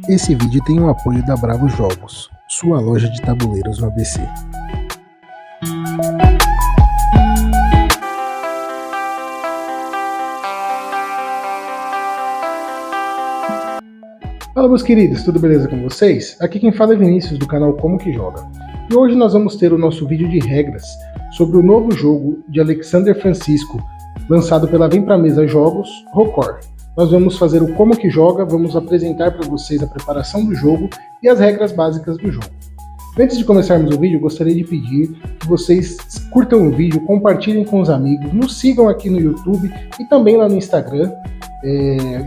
Esse vídeo tem o apoio da Bravo Jogos, sua loja de tabuleiros no ABC. Fala, meus queridos, tudo beleza com vocês? Aqui quem fala é Vinícius do canal Como Que Joga. E hoje nós vamos ter o nosso vídeo de regras sobre o novo jogo de Alexander Francisco, lançado pela Vem Pra Mesa Jogos, Rocor. Nós vamos fazer o Como Que Joga, vamos apresentar para vocês a preparação do jogo e as regras básicas do jogo. Antes de começarmos o vídeo, eu gostaria de pedir que vocês curtam o vídeo, compartilhem com os amigos, nos sigam aqui no YouTube e também lá no Instagram.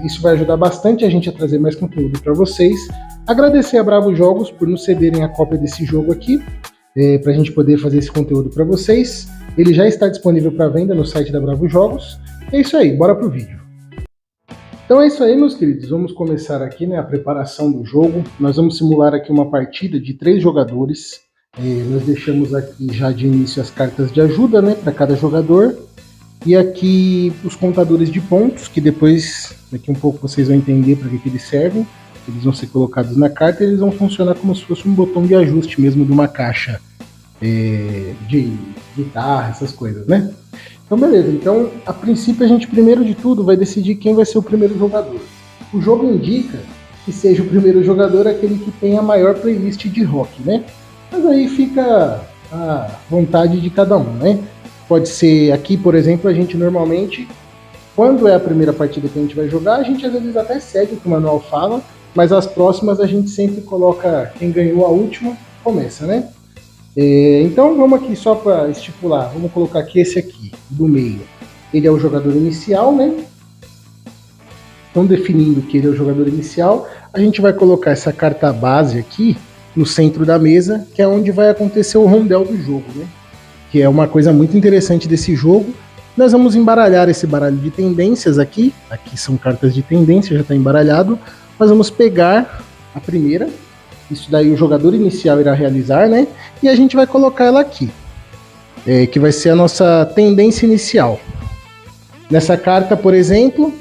Isso vai ajudar bastante a gente a trazer mais conteúdo para vocês. Agradecer a Bravo Jogos por nos cederem a cópia desse jogo aqui, para a gente poder fazer esse conteúdo para vocês. Ele já está disponível para venda no site da Bravo Jogos. É isso aí, bora pro vídeo. Então é isso aí, meus queridos, vamos começar aqui, a preparação do jogo. Nós vamos simular aqui uma partida de 3 jogadores. Nós deixamos aqui já de início as cartas de ajuda, para cada jogador. E aqui os contadores de pontos, que depois, daqui um pouco vocês vão entender para que eles servem. Eles vão ser colocados na carta e eles vão funcionar como se fosse um botão de ajuste mesmo de uma caixa de guitarra, essas coisas, Então beleza, então a princípio a gente primeiro de tudo vai decidir quem vai ser o primeiro jogador. O jogo indica que seja o primeiro jogador aquele que tem a maior playlist de rock, Mas aí fica a vontade de cada um, Pode ser aqui, por exemplo, a gente normalmente, quando é a primeira partida que a gente vai jogar, a gente às vezes até segue o que o manual fala, mas as próximas a gente sempre coloca quem ganhou a última, começa, Então vamos aqui só para estipular, vamos colocar aqui esse aqui, do meio. Ele é o jogador inicial, Então definindo que ele é o jogador inicial, a gente vai colocar essa carta base aqui no centro da mesa, que é onde vai acontecer o rondel do jogo, Que é uma coisa muito interessante desse jogo. Nós vamos embaralhar esse baralho de tendências aqui são cartas de tendência, já está embaralhado. Nós vamos pegar a primeira, isso daí o jogador inicial irá realizar, E a gente vai colocar ela aqui, que vai ser a nossa tendência inicial. Nessa carta, por exemplo,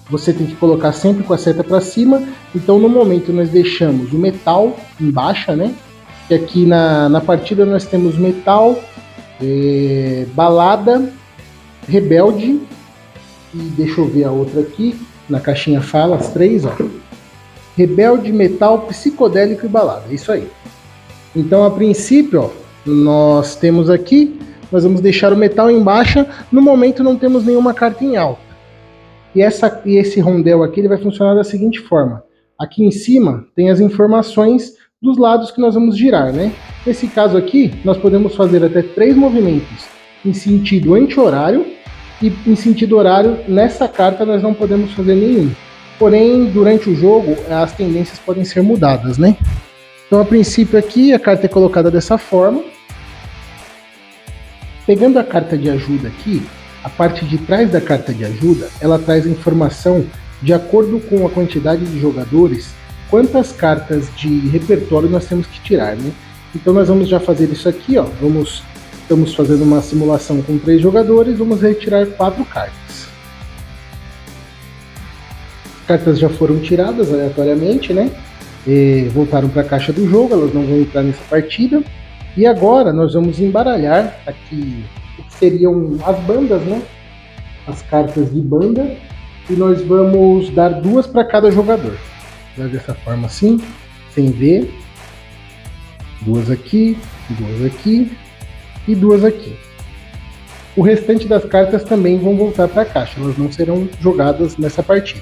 você tem que colocar sempre com a seta para cima. Então, no momento, nós deixamos o metal em baixa, Que aqui na partida nós temos metal, balada, rebelde, e deixa eu ver a outra aqui, na caixinha fala, as 3, rebelde, metal, psicodélico e balada, é isso aí. Então, a princípio, nós temos aqui, nós vamos deixar o metal em baixa, no momento não temos nenhuma carta em alta. E esse rondel aqui ele vai funcionar da seguinte forma, aqui em cima tem as informações dos lados que nós vamos girar, Nesse caso aqui, nós podemos fazer até 3 movimentos em sentido anti-horário, e em sentido horário, nessa carta nós não podemos fazer nenhum. Porém, durante o jogo, as tendências podem ser mudadas, Então, a princípio aqui, a carta é colocada dessa forma. Pegando a carta de ajuda aqui, a parte de trás da carta de ajuda, ela traz a informação de acordo com a quantidade de jogadores, quantas cartas de repertório nós temos que tirar, Então nós vamos já fazer isso aqui, Estamos fazendo uma simulação com 3 jogadores, vamos retirar 4 cartas. As cartas já foram tiradas aleatoriamente, Voltaram para a caixa do jogo, elas não vão entrar nessa partida. E agora nós vamos embaralhar aqui o que seriam as bandas, As cartas de banda, e nós vamos dar 2 para cada jogador. Dessa forma assim, sem ver, 2 aqui e 2 aqui. O restante das cartas também vão voltar para a caixa, elas não serão jogadas nessa partida.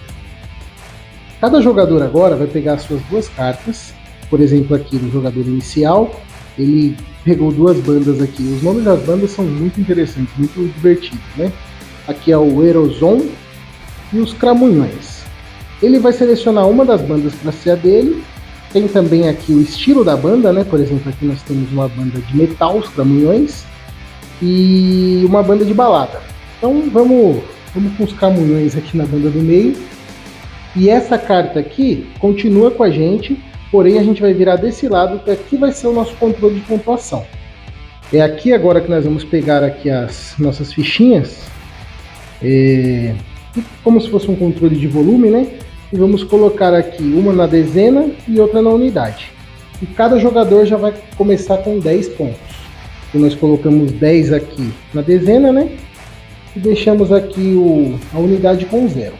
Cada jogador agora vai pegar as suas 2 cartas, por exemplo aqui no jogador inicial, ele pegou 2 bandas aqui, os nomes das bandas são muito interessantes, muito divertidos, Aqui é o Erozon e os Cramunhões. Ele vai selecionar uma das bandas para ser a dele. Tem também aqui o estilo da banda, Por exemplo, aqui nós temos uma banda de metal, os Cramunhões, e uma banda de balada. Então vamos com os Cramunhões aqui na banda do meio. E essa carta aqui continua com a gente, porém a gente vai virar desse lado, que aqui vai ser o nosso controle de pontuação. É aqui agora que nós vamos pegar aqui as nossas fichinhas, como se fosse um controle de volume, e vamos colocar aqui uma na dezena e outra na unidade. E cada jogador já vai começar com 10 pontos. E nós colocamos 10 aqui na dezena, né? E deixamos aqui a unidade com 0.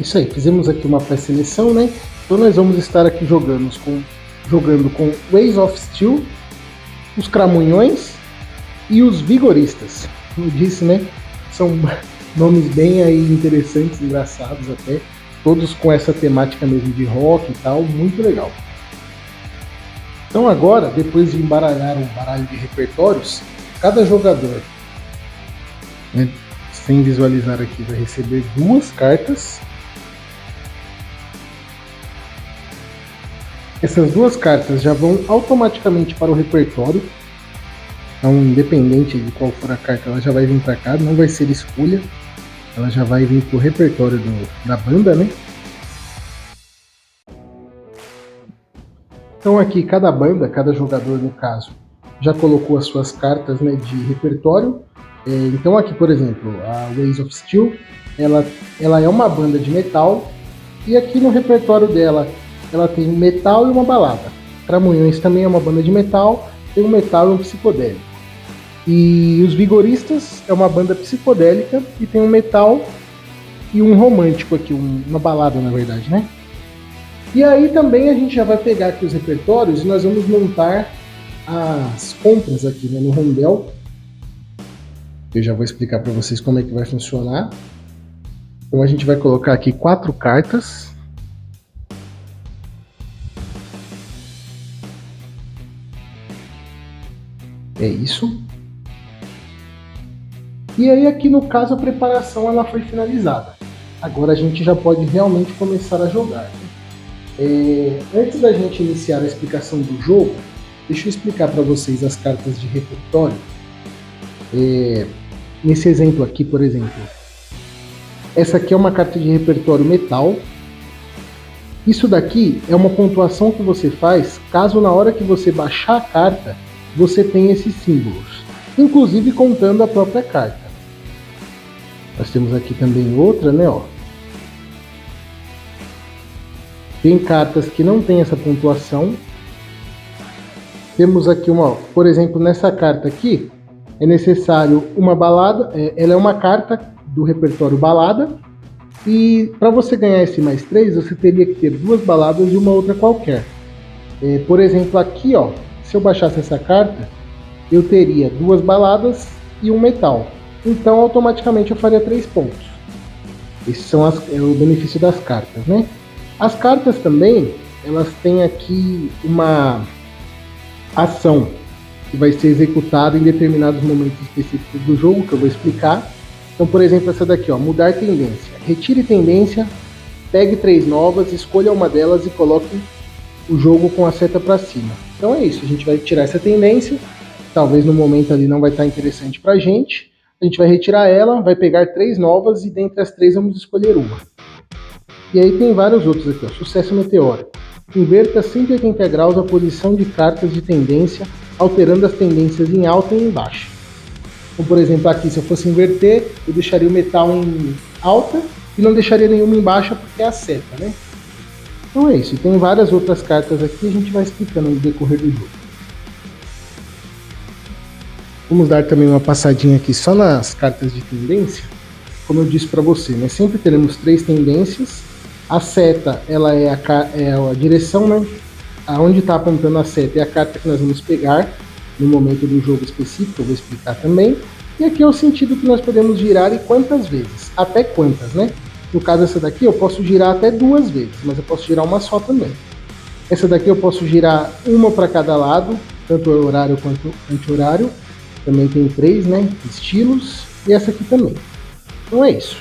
Isso aí, fizemos aqui uma pré-seleção, né? Então nós vamos estar aqui jogando com Ways of Steel, os Cramunhões e os Vigoristas. Como eu disse, né? São nomes bem aí interessantes, engraçados até. Todos com essa temática mesmo de rock e tal, muito legal. Então agora, depois de embaralhar um baralho de repertórios, cada jogador, né, sem visualizar aqui, vai receber 2 cartas. Essas 2 cartas já vão automaticamente para o repertório. Então, independente de qual for a carta, ela já vai vir para cá, não vai ser escolha. Ela já vai vir para o repertório da banda, né? Então aqui, cada banda, cada jogador no caso, já colocou as suas cartas, né, de repertório. Então aqui, por exemplo, a Ways of Steel, ela é uma banda de metal. E aqui no repertório dela, ela tem um metal e uma balada. Cramunhões também é uma banda de metal, tem um metal e um psicodélico. E os Vigoristas é uma banda psicodélica e tem um metal e um romântico aqui, uma balada na verdade, né? E aí também a gente já vai pegar aqui os repertórios e nós vamos montar as compras aqui, né, no rondel. Eu já vou explicar para vocês como é que vai funcionar. Então a gente vai colocar aqui 4 cartas. É isso. E aí aqui no caso a preparação ela foi finalizada. Agora a gente já pode realmente começar a jogar. Antes da gente iniciar a explicação do jogo, deixa eu explicar para vocês as cartas de repertório. Nesse exemplo aqui, por exemplo, essa aqui é uma carta de repertório metal. Isso daqui é uma pontuação que você faz caso na hora que você baixar a carta você tenha esses símbolos, inclusive contando a própria carta. Nós temos aqui também outra, né, ó. Tem cartas que não tem essa pontuação. Temos aqui por exemplo, nessa carta aqui, é necessário uma balada, ela é uma carta do repertório balada, e para você ganhar esse mais 3, você teria que ter 2 baladas e uma outra qualquer. Por exemplo, aqui, ó, se eu baixasse essa carta, eu teria 2 baladas e um metal. Então, automaticamente eu faria 3 pontos. Esse é o benefício das cartas, né? As cartas também, elas têm aqui uma ação que vai ser executada em determinados momentos específicos do jogo, que eu vou explicar. Então, por exemplo, essa daqui, ó, mudar tendência. Retire tendência, pegue 3 novas, escolha uma delas e coloque o jogo com a seta para cima. Então é isso, a gente vai tirar essa tendência, talvez no momento ali não vai estar interessante pra gente. A gente vai retirar ela, vai pegar 3 novas e dentre as 3 vamos escolher uma. E aí tem vários outros aqui, ó. Sucesso meteórico. Inverta 180 graus a posição de cartas de tendência, alterando as tendências em alta e em baixa. Então, por exemplo, aqui se eu fosse inverter, eu deixaria o metal em alta e não deixaria nenhuma em baixa porque é a seta, né? Então é isso, e tem várias outras cartas aqui, a gente vai explicando no decorrer do jogo. Vamos dar também uma passadinha aqui só nas cartas de tendência. Como eu disse para você, né? Sempre teremos 3 tendências. A seta, ela é a direção, né? Aonde está apontando a seta é a carta que nós vamos pegar no momento do jogo específico, eu vou explicar também. E aqui é o sentido que nós podemos girar e quantas vezes, até quantas, né? No caso essa daqui eu posso girar até 2 vezes, mas eu posso girar uma só também. Essa daqui eu posso girar uma para cada lado, tanto horário quanto anti-horário. Também tem 3, né, estilos, e essa aqui também. Então é isso.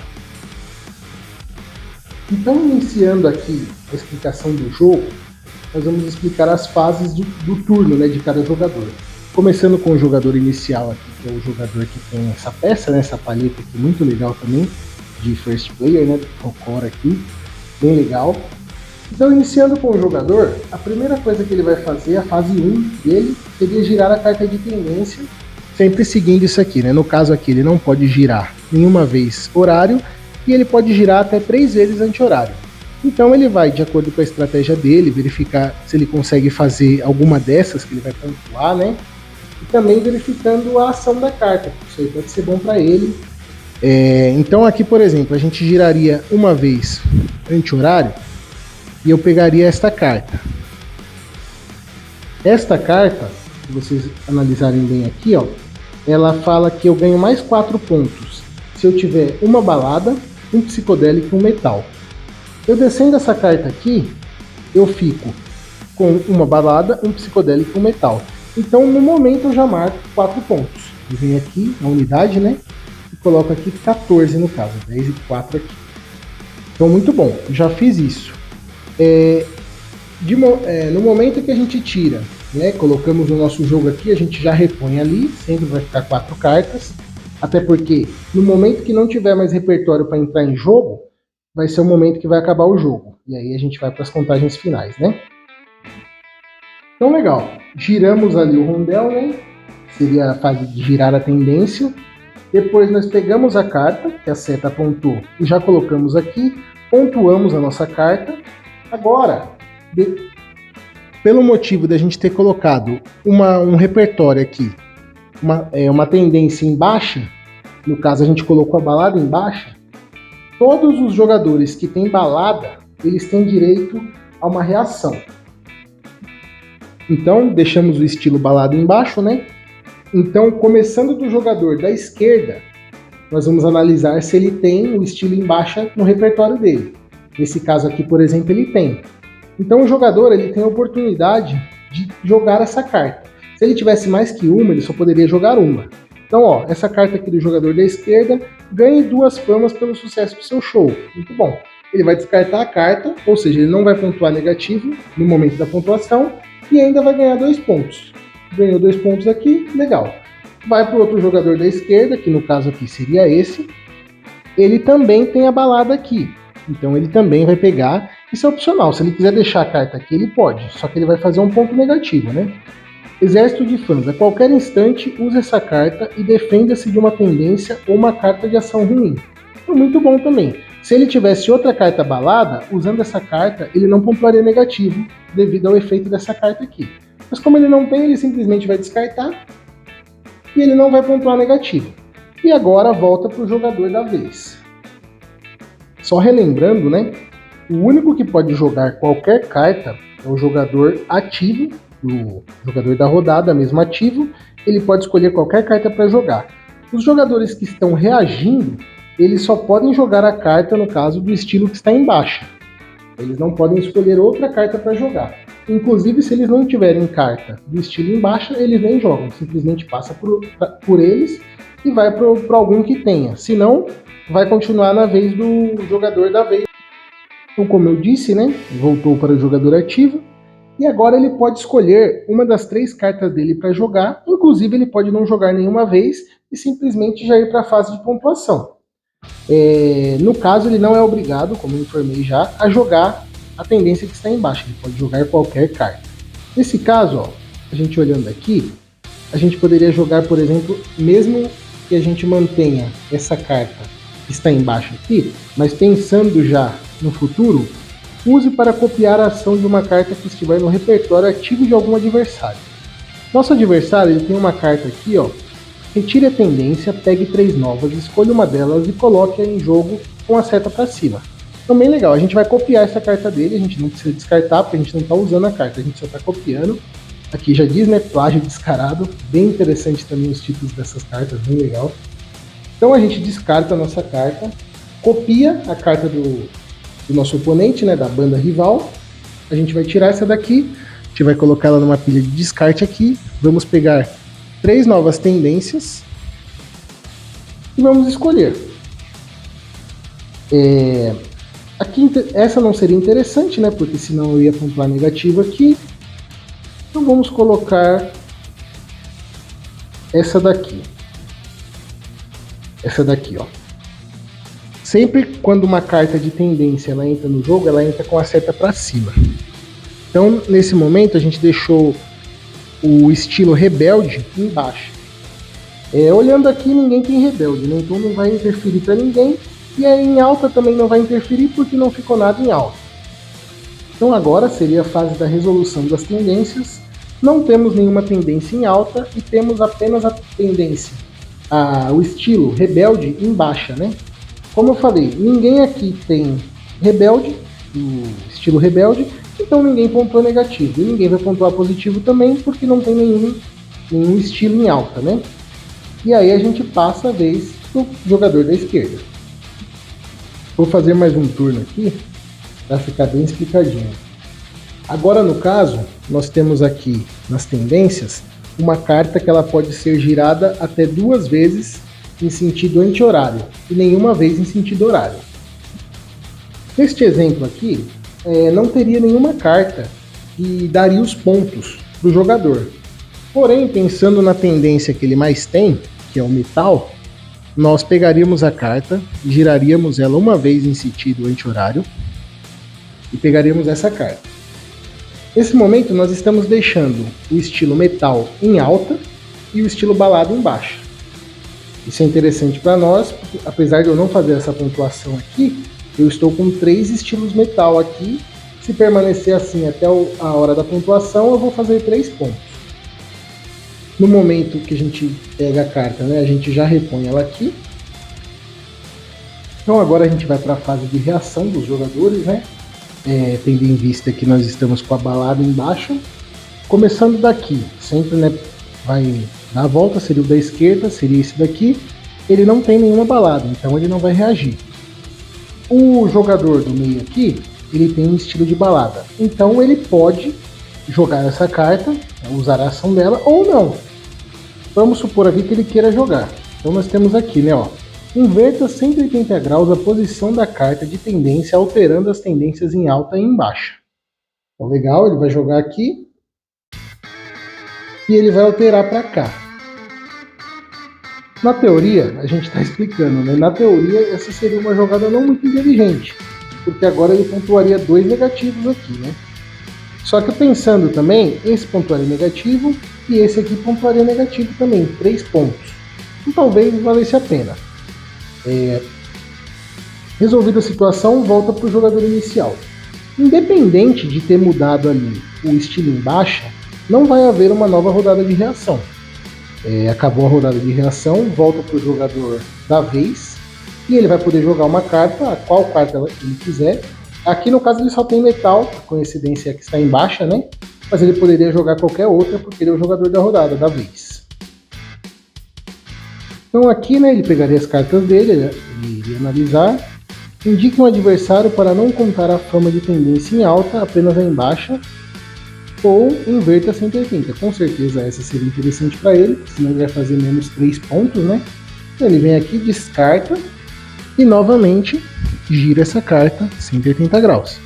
Então, iniciando aqui a explicação do jogo, nós vamos explicar as fases do turno, né, de cada jogador. Começando com o jogador inicial aqui, que é o jogador que tem essa peça, né, essa palheta aqui, muito legal também, de First Player, né, do Procor aqui, bem legal. Então, iniciando com o jogador, a primeira coisa que ele vai fazer, a fase 1 dele, seria girar a carta de tendência, sempre seguindo isso aqui, né? No caso aqui, ele não pode girar nenhuma vez horário e ele pode girar até 3 vezes anti-horário. Então ele vai, de acordo com a estratégia dele, verificar se ele consegue fazer alguma dessas que ele vai pontuar, né? E também verificando a ação da carta, isso aí pode ser bom para ele. Então aqui, por exemplo, a gente giraria uma vez anti-horário e eu pegaria esta carta. Esta carta, se vocês analisarem bem aqui, ó, ela fala que eu ganho mais 4 pontos se eu tiver uma balada, um psicodélico e um metal. Eu descendo essa carta aqui, eu fico com uma balada, um psicodélico e um metal. Então, no momento, eu já marco 4 pontos. Eu venho aqui, na unidade, né? E coloco aqui 14 no caso, 10 e 4 aqui. Então, muito bom, já fiz isso. No momento que a gente tira, né, colocamos no nosso jogo aqui, a gente já repõe ali, sempre vai ficar 4 cartas. Até porque, no momento que não tiver mais repertório para entrar em jogo, vai ser o momento que vai acabar o jogo. E aí a gente vai para as contagens finais, né? Então, legal. Giramos ali o rondel, né? Seria a fase de girar a tendência. Depois nós pegamos a carta, que a seta apontou, e já colocamos aqui. Pontuamos a nossa carta. Agora, pelo motivo da gente ter colocado um repertório aqui, uma tendência em baixa, no caso a gente colocou a balada em baixa, todos os jogadores que têm balada, eles têm direito a uma reação. Então, deixamos o estilo balada embaixo, né? Então, começando do jogador da esquerda, nós vamos analisar se ele tem o estilo em baixa no repertório dele. Nesse caso aqui, por exemplo, ele tem. Então, o jogador ele tem a oportunidade de jogar essa carta. Se ele tivesse mais que uma, ele só poderia jogar uma. Então, ó, essa carta aqui do jogador da esquerda, ganhe 2 famas pelo sucesso do seu show. Muito bom. Ele vai descartar a carta, ou seja, ele não vai pontuar negativo no momento da pontuação e ainda vai ganhar 2 pontos. Ganhou 2 pontos aqui, legal. Vai para o outro jogador da esquerda, que no caso aqui seria esse. Ele também tem a balada aqui. Então ele também vai pegar. Isso é opcional. Se ele quiser deixar a carta aqui, ele pode. Só que ele vai fazer um ponto negativo, né? Exército de fãs. A qualquer instante, use essa carta e defenda-se de uma tendência ou uma carta de ação ruim. Então, muito bom também. Se ele tivesse outra carta balada, usando essa carta, ele não pontuaria negativo devido ao efeito dessa carta aqui. Mas como ele não tem, ele simplesmente vai descartar e ele não vai pontuar negativo. E agora volta para o jogador da vez. Só relembrando, né? O único que pode jogar qualquer carta é o jogador ativo, o jogador da rodada, mesmo ativo, ele pode escolher qualquer carta para jogar. Os jogadores que estão reagindo, eles só podem jogar a carta, no caso, do estilo que está em baixa. Eles não podem escolher outra carta para jogar. Inclusive, se eles não tiverem carta do estilo em baixa, eles nem jogam. Simplesmente passa por eles e vai para algum que tenha. Se não, vai continuar na vez do jogador da vez. Então, como eu disse, né, voltou para o jogador ativo. E agora ele pode escolher uma das 3 cartas dele para jogar. Inclusive, ele pode não jogar nenhuma vez e simplesmente já ir para a fase de pontuação. No caso, ele não é obrigado, como eu informei já, a jogar a tendência que está embaixo. Ele pode jogar qualquer carta. Nesse caso, ó, a gente olhando aqui, a gente poderia jogar, por exemplo, mesmo que a gente mantenha essa carta que está embaixo aqui, mas pensando já no futuro, use para copiar a ação de uma carta que estiver no repertório ativo de algum adversário. Nosso adversário ele tem uma carta aqui, ó. Retire a tendência, pegue 3 novas, escolha uma delas e coloque-a em jogo com a seta para cima. Então, bem legal, a gente vai copiar essa carta dele, a gente não precisa descartar, porque a gente não está usando a carta, a gente só está copiando. Aqui já diz, né, plágio descarado, bem interessante também os títulos dessas cartas, bem legal. Então a gente descarta a nossa carta, copia a carta do nosso oponente, né, da banda rival. A gente vai tirar essa daqui, a gente vai colocar ela numa pilha de descarte aqui. Vamos pegar 3 novas tendências e vamos escolher. Aqui essa não seria interessante, né, porque senão eu ia pontuar negativo aqui. Então vamos colocar essa daqui. Essa daqui, ó. Sempre quando uma carta de tendência ela entra no jogo, ela entra com a seta para cima. Então, nesse momento, a gente deixou o estilo rebelde embaixo. Olhando aqui, ninguém tem rebelde, né? Então não vai interferir para ninguém. E aí em alta também não vai interferir porque não ficou nada em alta. Então agora seria a fase da resolução das tendências. Não temos nenhuma tendência em alta e temos apenas a tendência, o estilo rebelde em baixa, né? Como eu falei, ninguém aqui tem rebelde, o estilo rebelde, então ninguém pontua negativo. E ninguém vai pontuar positivo também, porque não tem nenhum estilo em alta, né? E aí a gente passa a vez pro jogador da esquerda. Vou fazer mais um turno aqui, para ficar bem explicadinho. Agora no caso, nós temos aqui nas tendências uma carta que ela pode ser girada até 2 vezes em sentido anti-horário e nenhuma vez em sentido horário. Neste exemplo aqui, não teria nenhuma carta que daria os pontos para o jogador. Porém, pensando na tendência que ele mais tem, que é o metal, nós pegaríamos a carta, giraríamos ela uma vez em sentido anti-horário e pegaríamos essa carta. Nesse momento, nós estamos deixando o estilo metal em alta e o estilo balada em baixa. Isso é interessante para nós, porque apesar de eu não fazer essa pontuação aqui, eu estou com 3 estilos metal aqui. Se permanecer assim até a hora da pontuação, eu vou fazer 3 pontos. No momento que a gente pega a carta, né, a gente já repõe ela aqui. Então agora a gente vai para a fase de reação dos jogadores, né? Tendo em vista que nós estamos com a balada embaixo. Começando daqui, sempre, né, vai dar a volta, seria o da esquerda, seria esse daqui. Ele não tem nenhuma balada, então ele não vai reagir. O jogador do meio aqui, ele tem um estilo de balada, então ele pode jogar essa carta, usar a ação dela ou não. Vamos supor aqui que ele queira jogar. Então nós temos aqui, né, ó, inverta 180 graus a posição da carta de tendência, alterando as tendências em alta e em baixa. Então legal, ele vai jogar aqui e ele vai alterar para cá. Na teoria, a gente está explicando, né? Na teoria, essa seria uma jogada não muito inteligente, porque agora ele pontuaria 2 negativos aqui, né? Só que pensando também, esse pontuaria negativo e esse aqui pontuaria negativo também, 3 pontos. Então talvez valesse a pena. Resolvida a situação, volta para o jogador inicial. Independente de ter mudado ali o estilo em baixa, não vai haver uma nova rodada de reação. Acabou a rodada de reação, volta para o jogador da vez e ele vai poder jogar uma carta, qual carta ele quiser. Aqui no caso ele só tem metal, a coincidência é que está em baixa, né? Mas ele poderia jogar qualquer outra porque ele é o jogador da rodada, da vez. Então aqui, né, ele pegaria as cartas dele, ele iria analisar. Indique um adversário para não contar a fama de tendência em alta, apenas a em baixa. Ou inverta 180. Com certeza essa seria interessante para ele, senão ele vai fazer menos 3 pontos, né? Então ele vem aqui, descarta e novamente gira essa carta 180 graus,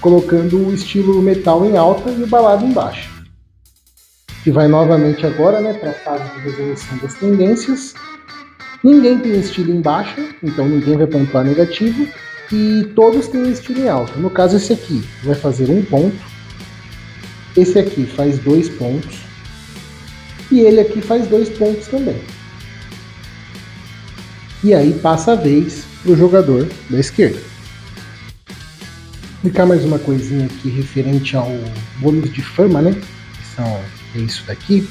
colocando o estilo metal em alta e o balado em baixa. Que vai novamente agora, né, para a fase de resolução das tendências. Ninguém tem estilo em baixa, então ninguém vai pontuar negativo, e todos têm estilo em alta. No caso, esse aqui vai fazer 1 ponto, esse aqui faz 2 pontos, e ele aqui faz 2 pontos também. E aí passa a vez para o jogador da esquerda. Vou explicar mais uma coisinha aqui referente ao bônus de fama, né? Que é isso daqui.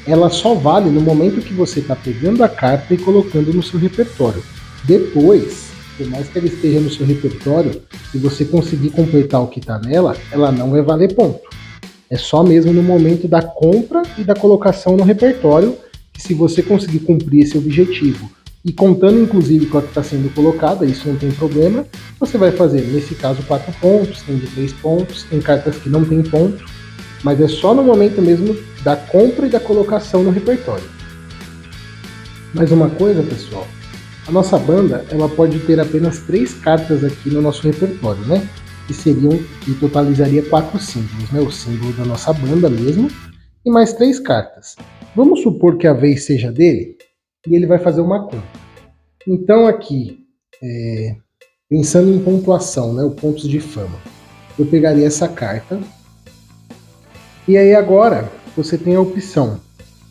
Ela só vale no momento que você está pegando a carta e colocando no seu repertório. Depois, por mais que ela esteja no seu repertório, se você conseguir completar o que está nela, ela não vai valer ponto. É só mesmo no momento da compra e da colocação no repertório, que se você conseguir cumprir esse objetivo, e contando inclusive com a que está sendo colocada, isso não tem problema, você vai fazer, nesse caso, 4 pontos, tem de 3 pontos, tem cartas que não tem ponto, mas é só no momento mesmo da compra e da colocação no repertório. Mais uma coisa, pessoal, a nossa banda ela pode ter apenas 3 cartas aqui no nosso repertório, né? Que totalizaria 4 símbolos, né? O símbolo da nossa banda mesmo, e mais 3 cartas. Vamos supor que a vez seja dele, e ele vai fazer uma conta. Então aqui, pensando em pontuação, né? O pontos de fama, eu pegaria essa carta, e aí agora você tem a opção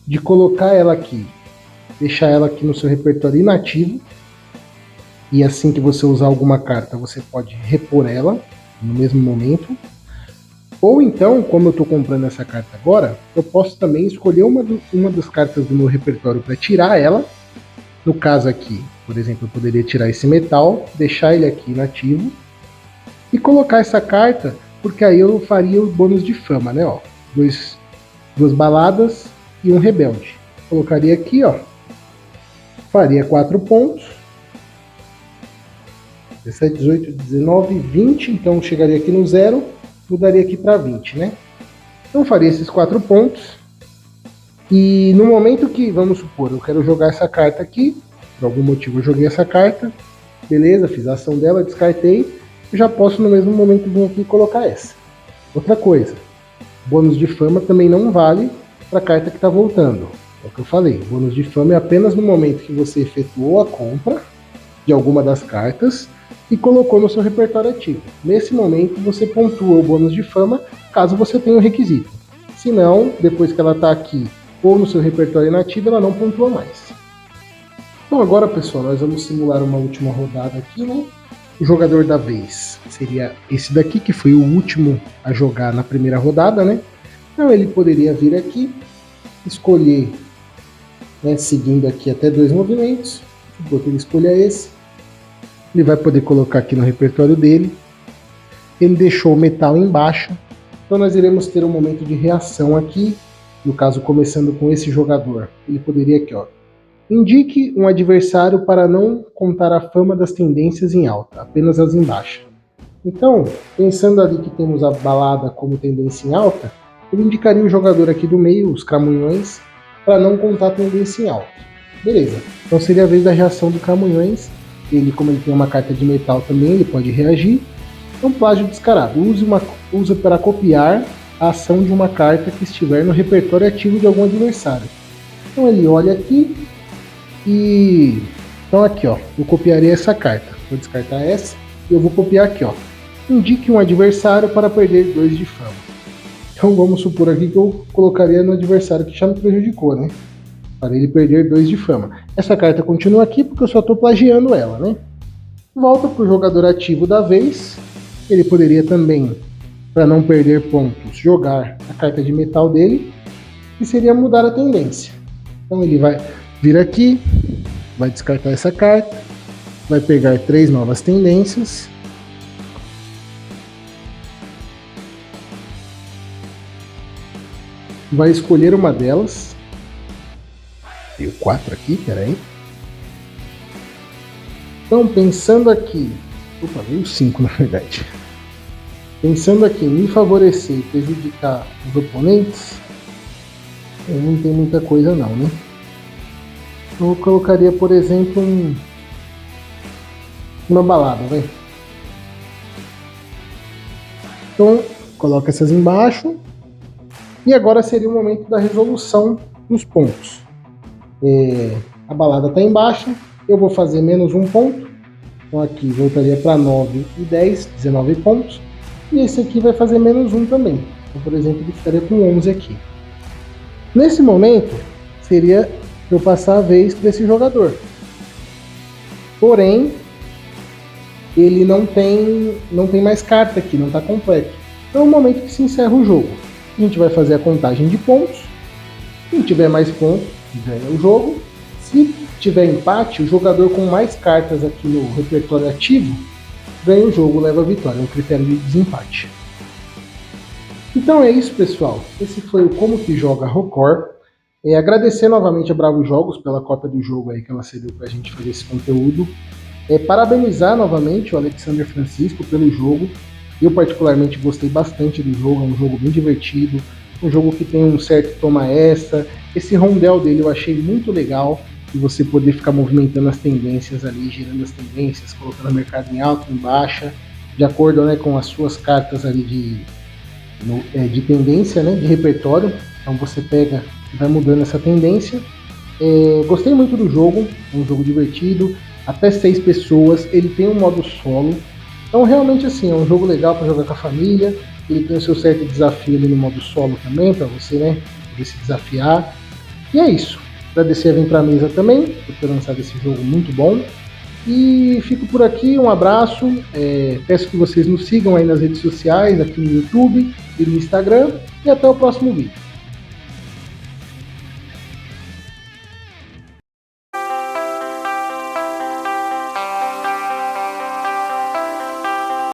de colocar ela aqui, deixar ela aqui no seu repertório inativo, e assim que você usar alguma carta, você pode repor ela no mesmo momento. Ou então, como eu estou comprando essa carta agora, eu posso também escolher uma das cartas do meu repertório para tirar ela. No caso aqui, por exemplo, eu poderia tirar esse metal, deixar ele aqui inativo e colocar essa carta, porque aí eu faria o bônus de fama, né? Ó, duas baladas e um rebelde. Colocaria aqui, ó, faria 4 pontos. 17, 18, 19, 20, então chegaria aqui no 0, mudaria aqui para 20, né? Então faria esses 4 pontos. E no momento que, vamos supor, eu quero jogar essa carta aqui, por algum motivo eu joguei essa carta, beleza, fiz a ação dela, descartei, eu já posso no mesmo momento vir aqui e colocar essa. Outra coisa, bônus de fama também não vale para a carta que está voltando. É o que eu falei, bônus de fama é apenas no momento que você efetuou a compra de alguma das cartas e colocou no seu repertório ativo. Nesse momento você pontua o bônus de fama caso você tenha o requisito. Se não, depois que ela está aqui ou no seu repertório inativo, ela não pontua mais. Bom, agora pessoal, nós vamos simular uma última rodada aqui, né? O jogador da vez seria esse daqui, que foi o último a jogar na primeira rodada, né? Então ele poderia vir aqui, escolher, né, seguindo aqui até 2 movimentos. Vou que ele escolha esse. Ele vai poder colocar aqui no repertório dele. Ele deixou o metal embaixo. Então nós iremos ter um momento de reação aqui. No caso, começando com esse jogador. Ele poderia aqui, ó. Indique um adversário para não contar a fama das tendências em alta, apenas as em baixa. Então, pensando ali que temos a balada como tendência em alta, eu indicaria o jogador aqui do meio, os cramunhões, para não contar a tendência em alta. Beleza, então seria a vez da reação do cramunhões. Ele, como ele tem uma carta de metal também, ele pode reagir. Então, plágio descarado. Usa para copiar a ação de uma carta que estiver no repertório ativo de algum adversário. Então ele olha aqui e... Então aqui, ó, eu copiaria essa carta. Vou descartar essa e eu vou copiar aqui, ó. Indique um adversário para perder 2 de fama. Então vamos supor aqui que eu colocaria no adversário que já me prejudicou, né? Para ele perder 2 de fama. Essa carta continua aqui porque eu só estou plagiando ela, né? Volta para o jogador ativo da vez. Ele poderia também, para não perder pontos, jogar a carta de metal dele, e seria mudar a tendência. Então ele vai vir aqui, vai descartar essa carta, vai pegar 3 novas tendências, vai escolher uma delas. Tem o 4 aqui, peraí. Então, pensando aqui... Opa, veio o 5 na verdade. Pensando aqui em me favorecer e prejudicar os oponentes, não tem muita coisa não, né? Eu colocaria, por exemplo, uma balada, vai. Então, coloca essas embaixo. E agora seria o momento da resolução dos pontos. A balada está embaixo, eu vou fazer menos 1 ponto. Então aqui voltaria para 9 e 10, 19 pontos. E esse aqui vai fazer menos 1 também. Então, por exemplo, ele ficaria com 11 aqui. Nesse momento, seria eu passar a vez para esse jogador. Porém, ele não tem mais carta aqui, não está completo. Então é o momento que se encerra o jogo. A gente vai fazer a contagem de pontos. Quem tiver mais pontos, ganha o jogo. Se tiver empate, o jogador com mais cartas aqui no repertório ativo ganha o jogo, leva a vitória. É um critério de desempate. Então é isso, pessoal. Esse foi o Como que Joga Rocor. Agradecer novamente a Bravo Jogos pela cópia do jogo aí que ela cedeu pra gente fazer esse conteúdo. Parabenizar novamente o Alexander Francisco pelo jogo. Eu particularmente gostei bastante do jogo, é um jogo bem divertido, um jogo que tem um certo toma essa. Esse rondel dele eu achei muito legal, de você poder ficar movimentando as tendências ali, girando as tendências, colocando o mercado em alta, em baixa, de acordo, né, com as suas cartas ali de tendência, né, de repertório. Então você pega e vai mudando essa tendência. Gostei muito do jogo, é um jogo divertido, até 6 pessoas, ele tem um modo solo. Então realmente assim, é um jogo legal para jogar com a família. Ele tem o seu certo desafio ali no modo solo também, para você, né, poder se desafiar. E é isso. Agradecer a Vem Pra Mesa também, por ter lançado esse jogo muito bom. E fico por aqui, um abraço, peço que vocês nos sigam aí nas redes sociais, aqui no YouTube e no Instagram, e até o próximo vídeo.